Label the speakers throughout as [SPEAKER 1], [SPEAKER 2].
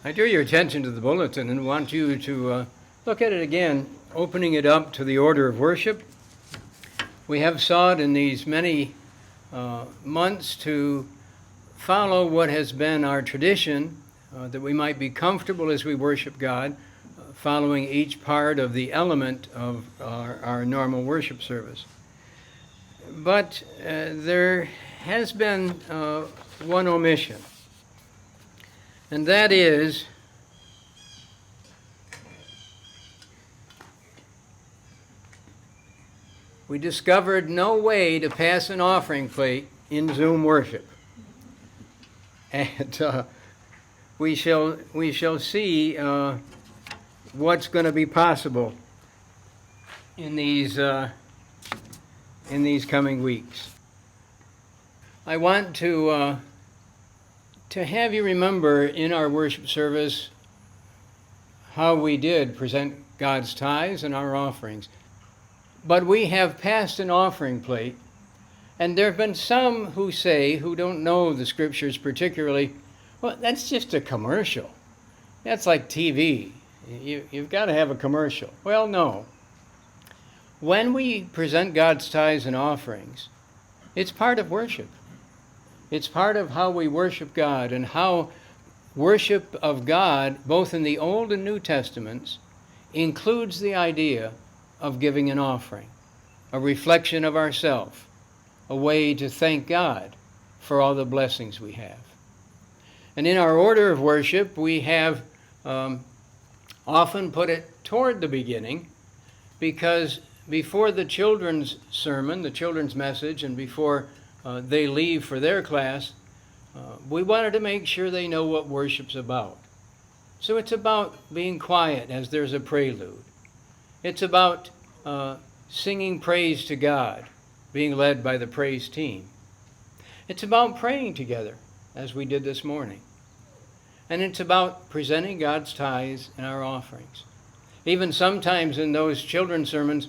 [SPEAKER 1] I draw your attention to the bulletin and want you to look at it again, opening it up to the order of worship. We have sought in these many months to follow what has been our tradition, that we might be comfortable as we worship God, following each part of the element of our normal worship service. But there has been one omission, and that is we discovered no way to pass an offering plate in Zoom worship. And we shall see what's going to be possible in these coming weeks. I want to have you remember in our worship service how we did present God's tithes and our offerings. But we have passed an offering plate, and there have been some who say, who don't know the scriptures particularly, well, that's just a commercial. That's like TV. You've got to have a commercial. Well, no. When we present God's tithes and offerings, it's part of worship. It's part of how we worship God, and how worship of God, both in the Old and New Testaments, includes the idea of giving an offering, a reflection of ourselves, a way to thank God for all the blessings we have. And in our order of worship, we have often put it toward the beginning, because before the children's sermon, the children's message, and before they leave for their class, we wanted to make sure they know what worship's about. So it's about being quiet as there's a prelude. It's about singing praise to God, being led by the praise team. It's about praying together, as we did this morning. And it's about presenting God's tithes and our offerings. Even sometimes in those children's sermons,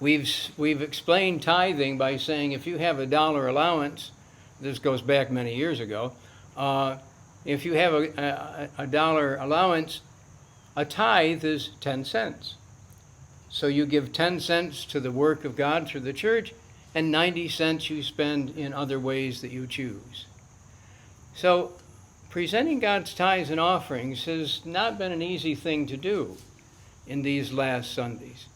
[SPEAKER 1] we've explained tithing by saying if you have $1 allowance, this goes back many years ago, if you have a dollar allowance, a tithe is 10 cents. So you give 10 cents to the work of God through the church, and 90 cents you spend in other ways that you choose. So presenting God's tithes and offerings has not been an easy thing to do in these last Sundays.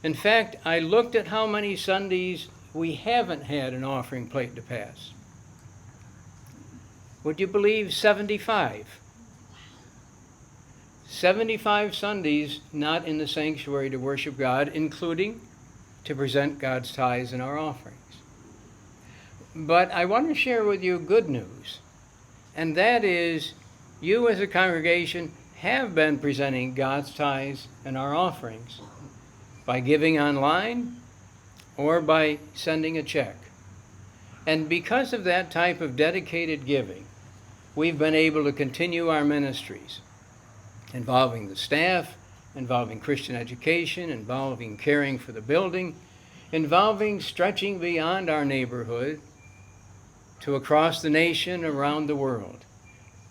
[SPEAKER 1] In fact, I looked at how many Sundays we haven't had an offering plate to pass. Would you believe 75? 75 Sundays not in the sanctuary to worship God, including to present God's tithes and our offerings. But I want to share with you good news, and that is you as a congregation have been presenting God's tithes and our offerings by giving online or by sending a check. And because of that type of dedicated giving, we've been able to continue our ministries involving the staff, involving Christian education, involving caring for the building, involving stretching beyond our neighborhood to across the nation, around the world,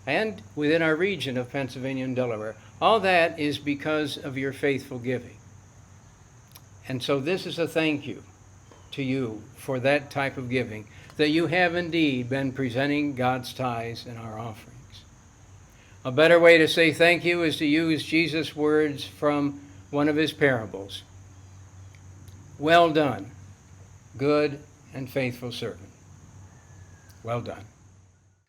[SPEAKER 1] and within our region of Pennsylvania and Delaware. All that is because of your faithful giving. And so this is a thank you to you for that type of giving, that you have indeed been presenting God's tithes and our offerings. A better way to say thank you is to use Jesus' words from one of his parables. Well done, good and faithful servant. Well done.